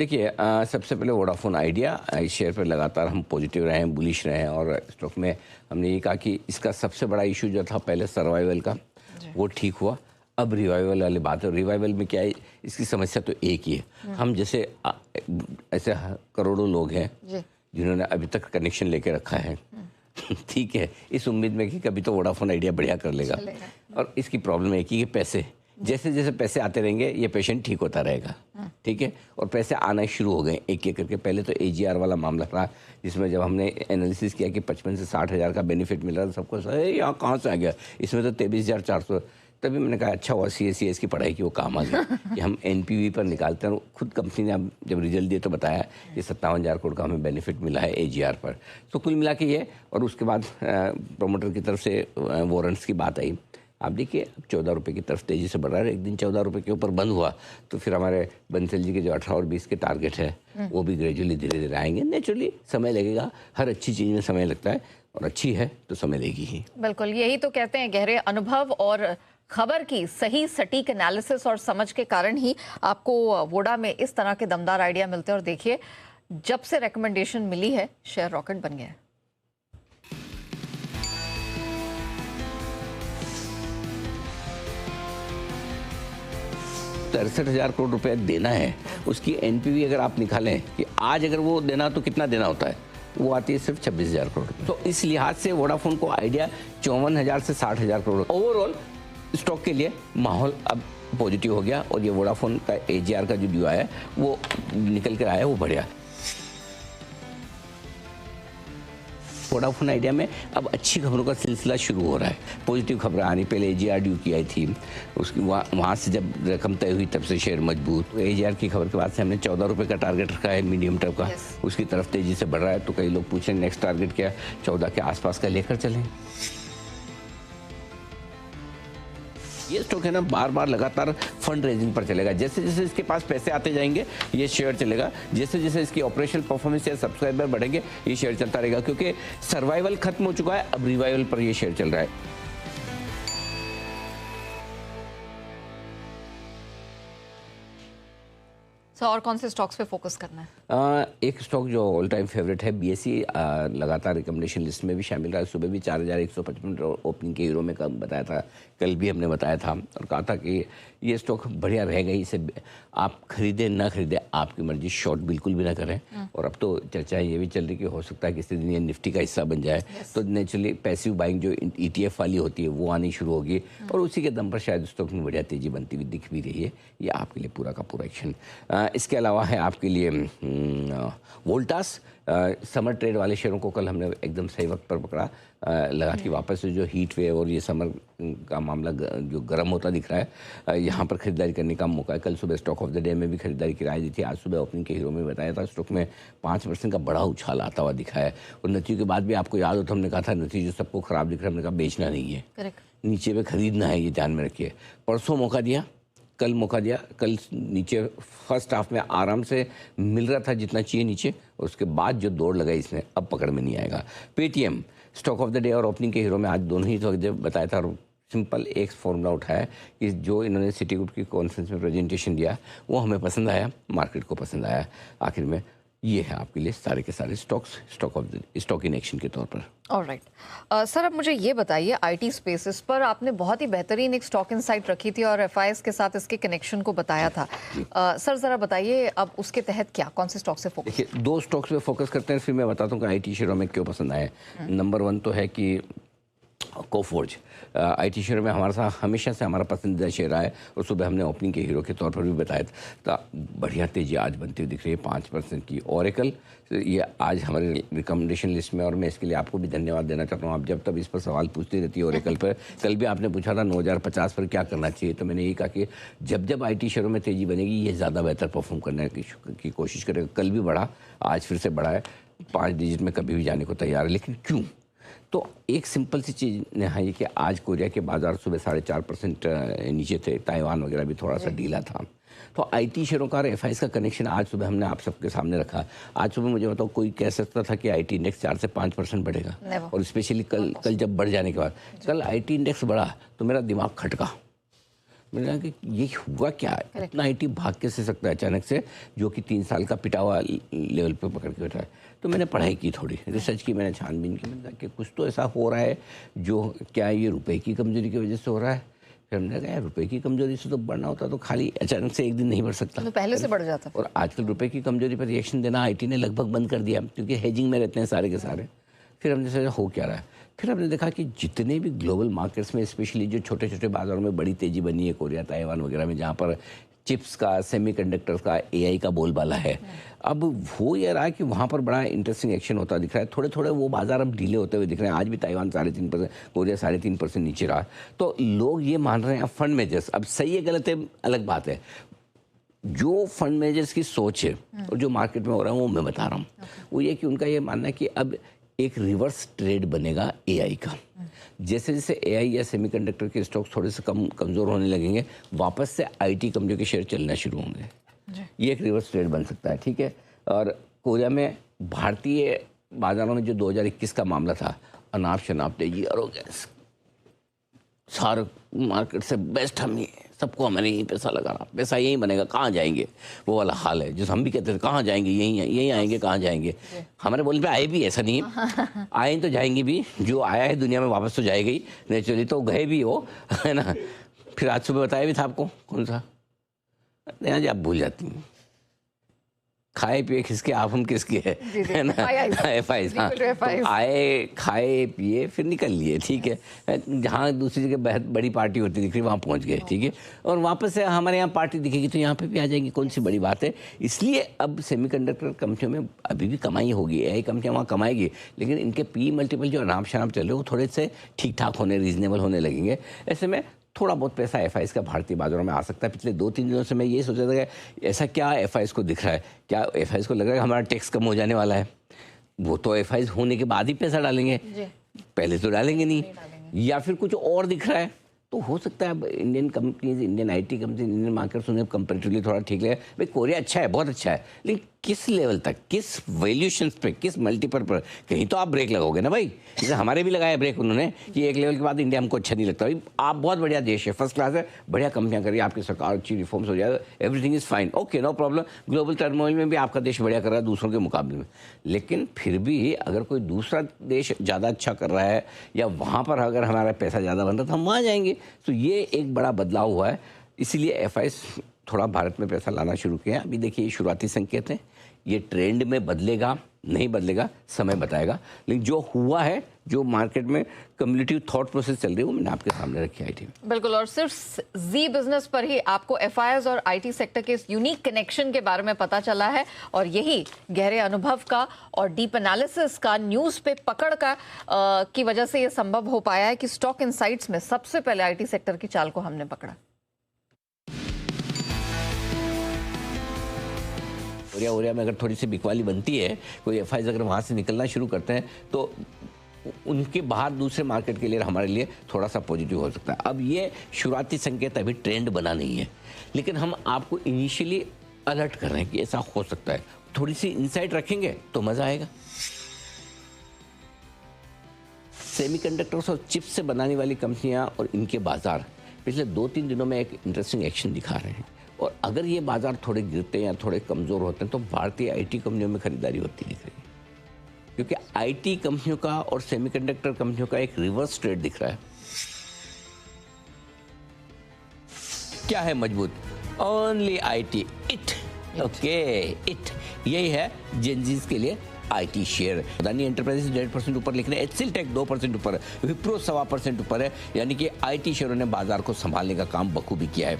देखिए सबसे पहले वोडाफोन आइडिया इस शेयर पर लगातार हम पॉजिटिव रहे हैं, बुलिश रहे हैं और स्टॉक में हमने ये कहा कि इसका सबसे बड़ा इशू जो था पहले सर्वाइवल का वो ठीक हुआ। अब रिवाइवल वाली बात है। रिवाइवल में क्या है, इसकी समस्या तो एक ही है। हम जैसे ऐसे करोड़ों लोग हैं जिन्होंने अभी तक कनेक्शन लेके रखा है ठीक है, इस उम्मीद में कि कभी तो वोडाफोन आइडिया बढ़िया कर लेगा। और इसकी प्रॉब्लम एक ही है, पैसे। जैसे जैसे पैसे आते रहेंगे ये पेशेंट ठीक होता रहेगा, ठीक है। और पैसे आना शुरू हो गए एक एक करके। पहले तो एजीआर वाला मामला था जिसमें जब हमने एनालिसिस किया कि 55 से 60 हज़ार का बेनिफिट मिल रहा था, सबको यहाँ कहाँ से आ गया, इसमें तो 23,400। तभी मैंने कहा अच्छा हुआ CACS की पढ़ाई की वो काम आ गया कि हम NPV पर निकालते हैं। खुद कंपनी ने जब रिजल्ट दिए तो बताया कि 57,000 करोड़ का हमें बेनिफिट मिला है AGR पर। तो कुल मिला के ये, और उसके बाद प्रोमोटर की तरफ से वारंट्स की बात आई। आप देखिए 14 रुपये की तरफ तेज़ी से बढ़ रहा है। एक दिन 14 रुपये के ऊपर बंद हुआ तो फिर हमारे बंसल जी के जो 18 और 20 के टारगेट है वो भी ग्रेजुअली धीरे धीरे आएंगे। नेचुरली समय लगेगा, हर अच्छी चीज़ में समय लगता है और अच्छी है तो समय लेगी ही। बिल्कुल, यही तो कहते हैं गहरे अनुभव और खबर की सही सटीक एनालिसिस और समझ के कारण ही आपको वोडा में इस तरह के दमदार आइडिया मिलते हैं। और देखिए जब से रिकमेंडेशन मिली है शेयर रॉकेट बन गया है। 63,000 करोड़ रुपए देना है, उसकी NPV अगर आप निकालें कि आज अगर वो देना तो कितना देना होता है, वो आती है सिर्फ 26,000 करोड़। तो इस लिहाज से वोडाफोन को आइडिया 54,000 से 60,000 करोड़। ओवरऑल स्टॉक के लिए माहौल अब पॉजिटिव हो गया और ये वोडाफोन का AGR का जो ड्यू आया वो निकल कर आया, वो बढ़िया। वोडाफोन आइडिया में अब अच्छी खबरों का सिलसिला शुरू हो रहा है। पॉजिटिव खबरें आ रही। पहले AGR ड्यू की आई थी, उसकी वहाँ से जब रकम तय हुई तब से शेयर मजबूत। AGR की खबर के बाद से हमने 14 रुपये का टारगेट रखा है मीडियम टर्म का। उसकी तरफ तेजी से बढ़ रहा है। तो कई लोग पूछ रहे हैं नेक्स्ट टारगेट क्या है, 14 के आसपास का लेकर चलें। ये स्टॉक है ना बार बार लगातार फंड रेजिंग पर चलेगा। जैसे जैसे इसके पास पैसे आते जाएंगे ये शेयर चलेगा। जैसे जैसे इसकी ऑपरेशनल परफॉर्मेंस या सब्सक्राइबर बढ़ेंगे ये शेयर चलता रहेगा, क्योंकि सर्वाइवल खत्म हो चुका है, अब रिवाइवल पर ये शेयर चल रहा है। और कौन से स्टॉक्स पे फोकस करना है? एक स्टॉक जो ऑल टाइम फेवरेट है BSE, लगातार रिकमेंडेशन लिस्ट में भी शामिल रहा है। सुबह भी 4,155 ओपनिंग के हीरो में कम बताया था, कल भी हमने बताया था और कहा था कि ये स्टॉक बढ़िया रहेगा। इसे आप खरीदें ना खरीदें आपकी मर्जी, शॉर्ट बिल्कुल भी ना करें। और अब तो चर्चा ये भी चल रही कि हो सकता है किसी दिन ये निफ्टी का हिस्सा बन जाए। तो नेचुरली पैसिव बाइंग जो ETF वाली होती है वो आनी शुरू होगी और उसी के दम पर शायद स्टॉक में बढ़िया तेजी बनती हुई दिख भी रही है। ये आपके लिए पूरा का पूरा एक्शन। इसके अलावा है आपके लिए वोल्टास। समर ट्रेड वाले शेयरों को कल हमने एकदम सही वक्त पर पकड़ा, लगा कि वापस से जो हीट वेव और ये समर का मामला जो गर्म होता दिख रहा है, यहाँ पर खरीदारी करने का मौका है। कल सुबह स्टॉक ऑफ द डे में भी खरीदारी की राय दी थी। आज सुबह ओपनिंग के हीरो में बताया था स्टॉक में 5% का बड़ा उछाल आता हुआ दिखा है। और नतीजों के बाद भी आपको याद हो तो हमने कहा था नतीजे सबको खराब दिख रहा है, हमने कहा बेचना नहीं है, नीचे पे खरीदना है, ये ध्यान में रखिए। परसों मौका दिया, कल मौका दिया। कल नीचे फर्स्ट हाफ में आराम से मिल रहा था जितना चाहिए नीचे, और उसके बाद जो दौड़ लगाई इसने अब पकड़ में नहीं आएगा। Paytm stock of the day और ओपनिंग के हीरो में आज दोनों ही तो बताया था। और सिंपल एक फॉर्मूला उठाया कि जो इन्होंने सिटी ग्रुप की कॉन्फ्रेंस में प्रेजेंटेशन दिया वो हमें पसंद आया, मार्केट को पसंद आया। आखिर में ये है आपके लिए सारे के सारे स्टॉक इन एक्शन के तौर पर। ऑलराइट सर, अब मुझे ये बताइए IT स्पेसेस पर आपने बहुत ही बेहतरीन एक स्टॉक इनसाइट रखी थी और FIs के साथ इसके कनेक्शन को बताया था। सर ज़रा बताइए अब उसके तहत क्या, कौन से स्टॉक से फोकस? देखिए 2 स्टॉक्स पे फोकस करते हैं, फिर मैं बताता हूँ कि IT शेयरों में क्यों पसंद आए। नंबर 1 तो है कि कोफोर्ज। IT शेयर में हमारे साथ हमेशा से हमारा पसंदीदा शेयर रहा है और सुबह हमने ओपनिंग के हीरो के तौर पर भी बताया था। बढ़िया तेजी आज बनती हुई दिख रही है 5% की। ओरेकल ये आज हमारे रिकमेंडेशन लिस्ट में, और मैं इसके लिए आपको भी धन्यवाद देना चाहता हूँ। आप जब तब इस पर सवाल पूछती रहती है ओरेकल पर। कल भी आपने पूछा था 9,050 पर क्या करना चाहिए, तो मैंने यही कहा कि जब जब IT शेयरों में तेजी बनेगी ये ज़्यादा बेहतर परफॉर्म करने की कोशिश करेगा। कल भी बढ़ा, आज फिर से बढ़ा है, 5 डिजिट में कभी भी जाने को तैयार है। लेकिन क्यों? तो एक सिंपल सी चीज़ है ये कि आज कोरिया के बाजार सुबह 4.5% नीचे थे, ताइवान वगैरह भी थोड़ा सा ढीला था। तो IT शेयरों का और FIs का कनेक्शन आज सुबह हमने आप सबके सामने रखा। आज सुबह मुझे बताओ कोई कह सकता था कि IT इंडेक्स 4 से 5% बढ़ेगा, और स्पेशली कल जब बढ़ जाने के बाद कल IT इंडेक्स बढ़ा तो मेरा दिमाग खटका। मैंने कहा कि ये हुआ क्या है, इतना आईटी भाग कैसे सकता है अचानक से, जो कि 3 साल का पिटा हुआ लेवल पे पकड़ के बैठा है। तो मैंने पढ़ाई की, थोड़ी रिसर्च की, मैंने छानबीन की, मैंने कहा कि कुछ तो ऐसा हो रहा है जो क्या ये रुपए की कमजोरी की वजह से हो रहा है। फिर हमने कहा यार रुपए की कमजोरी से तो बढ़ना होता तो खाली अचानक से एक दिन नहीं बढ़ सकता, तो पहले से बढ़ जाता। और आजकल रुपए की कमजोरी पर रिएक्शन देना आईटी ने लगभग बंद कर दिया, क्योंकि हेजिंग में रहते हैं सारे के सारे। फिर हमने सोचा हो क्या रहा है, फिर हमने देखा कि जितने भी ग्लोबल मार्केट्स में, स्पेशली जो छोटे छोटे बाजारों में बड़ी तेजी बनी है, कोरिया, ताइवान वगैरह में, जहाँ पर चिप्स का, सेमीकंडक्टर्स का, एआई का बोलबाला है, अब वो ये रहा कि वहाँ पर बड़ा इंटरेस्टिंग एक्शन होता दिख रहा है। थोड़े थोड़े वो बाजार अब ढीले होते हुए दिख रहे हैं। आज भी ताइवान 3.5%, कोरिया 3.5% नीचे रहा। तो लोग ये मान रहे हैं अब फंड मैनेजर्स, अब सही है गलत है अलग बात है, जो फंड मैनेजर्स की सोच है और जो मार्केट में हो रहा है वो मैं बता रहा हूँ। वो ये कि उनका ये मानना है कि अब एक रिवर्स ट्रेड बनेगा एआई का। जैसे जैसे एआई या सेमीकंडक्टर के स्टॉक्स थोड़े से कमज़ोर होने लगेंगे, वापस से आईटी कंपनियों के शेयर चलना शुरू होंगे। ये एक रिवर्स ट्रेड बन सकता है, ठीक है। और कोरिया में भारतीय बाजारों में जो 2021 का मामला था, अनाप शनाप तेजी और गैस, सारे मार्केट से बेस्ट हम ही हैं, सबको हमारे यहीं पैसा लगाना, पैसा यहीं बनेगा, कहाँ जाएंगे, वो वाला हाल है। जैसे हम भी कहते थे कहाँ जाएंगे, यहीं आएंगे, कहाँ जाएंगे। हमारे बोलने पे आए भी, ऐसा नहीं है, आए तो जाएंगे भी, जो आया है दुनिया में वापस तो जाएगा ही, नेचुरली तो गए भी हो, है ना। फिर आज सुबह बताया भी था आपको, कौन सा, नहीं जी आप भूल जाती हैं, खाए पिए किसके, आप हम किसके है ना, FIs, हाँ, तो आए खाए पिए फिर निकल लिए, ठीक है। जहाँ दूसरी जगह बहुत बड़ी पार्टी होती दिख रही वहाँ पहुँच गए, ठीक है। और वापस से हमारे यहाँ पार्टी दिखेगी तो यहाँ पे भी आ जाएंगी, कौन सी बड़ी बात है। इसलिए अब सेमीकंडक्टर कंपनियों में अभी भी कमाई होगी, एआई कंपनियाँ वहाँ कमाएगी, लेकिन इनके पी मल्टीपल जो अनाप शनाप चल रहे वो थोड़े से ठीक ठाक होने, रीजनेबल होने लगेंगे। ऐसे में थोड़ा बहुत पैसा FIs का भारतीय बाजारों में आ सकता है। पिछले 2-3 दिनों से मैं ये सोच रहा था कि ऐसा क्या FIs को दिख रहा है, क्या FIs को लग रहा है कि हमारा टैक्स कम हो जाने वाला है। वो तो FIs होने के बाद ही पैसा डालेंगे, पहले तो डालेंगे नहीं, या फिर कुछ और दिख रहा है। तो हो सकता है अब Indian companies, Indian IT companies, Indian markets उन्हें कंपेरेटिवली थोड़ा ठीक लगे। भाई कोरिया अच्छा है, बहुत अच्छा है, लेकिन किस लेवल तक, किस वैल्यूएशंस पे, किस मल्टीपल पर, कहीं तो आप ब्रेक लगाओगे ना भाई। जैसे हमारे भी लगाया ब्रेक उन्होंने कि एक लेवल के बाद इंडिया हमको अच्छा नहीं लगता। भाई आप बहुत बढ़िया देश है, फर्स्ट क्लास है, बढ़िया कंपनियां करिए, आपकी सरकार अच्छी रिफॉर्म्स हो जाए, everything is fine, okay no problem. Global turmoil में भी आपका देश बढ़िया कर रहा है दूसरों के मुकाबले में, लेकिन फिर भी अगर कोई दूसरा देश ज़्यादा अच्छा कर रहा है या वहाँ पर अगर हमारा पैसा ज़्यादा बन रहा है तो हम वहाँ जाएंगे। तो ये एक बड़ा बदलाव हुआ है, इसीलिए FIs थोड़ा भारत में पैसा लाना शुरू किया। अभी देखिए शुरुआती संकेत हैं, ये ट्रेंड में बदलेगा नहीं बदलेगा समय बताएगा, लेकिन जो हुआ है, जो मार्केट में कम्युनिटी थॉट प्रोसेस चल रही है वो मैंने आपके सामने रखी आईटी में। बिल्कुल, और सिर्फ जी बिजनेस पर ही आपको FIs और आईटी सेक्टर के इस यूनिक कनेक्शन के बारे में पता चला है, और यही गहरे अनुभव का और डीप एनालिसिस का, न्यूज पे पकड़ का की वजह से ये संभव हो पाया है कि स्टॉक इनसाइट्स में सबसे पहले आईटी सेक्टर की चाल को हमने पकड़ा। कोरिया में अगर थोड़ी सी बिकवाली बनती है, कोई FIs अगर वहाँ से निकलना शुरू करते हैं तो उनके बाहर दूसरे मार्केट के लिए हमारे लिए थोड़ा सा पॉजिटिव हो सकता है। अब ये शुरुआती संकेत, अभी ट्रेंड बना नहीं है, लेकिन हम आपको इनिशियली अलर्ट कर रहे हैं कि ऐसा हो सकता है। थोड़ी सी इंसाइट रखेंगे तो मज़ा आएगा। सेमीकंडक्टर्स और चिप्स से बनाने वाली कंपनियां और इनके बाजार पिछले 2-3 दिनों में एक इंटरेस्टिंग एक्शन दिखा रहे हैं, और अगर ये बाजार थोड़े गिरते हैं या थोड़े कमज़ोर होते हैं तो भारतीय आईटी कंपनियों में खरीदारी होती दिख रही है, क्योंकि आईटी कंपनियों का और सेमीकंडक्टर कंपनियों का एक रिवर्स ट्रेड दिख रहा है। क्या है मजबूत? Only IT, it, okay, it, यही है जेनजीज के लिए आईटी शेयर। अदानी एंटरप्राइजेस 1.5% ऊपर, लिख रहे हैं एचसीएल टेक 2% ऊपर है, विप्रो 1.25% ऊपर है, यानी कि आईटी शेयरों ने बाजार को संभालने का काम बखूबी किया है।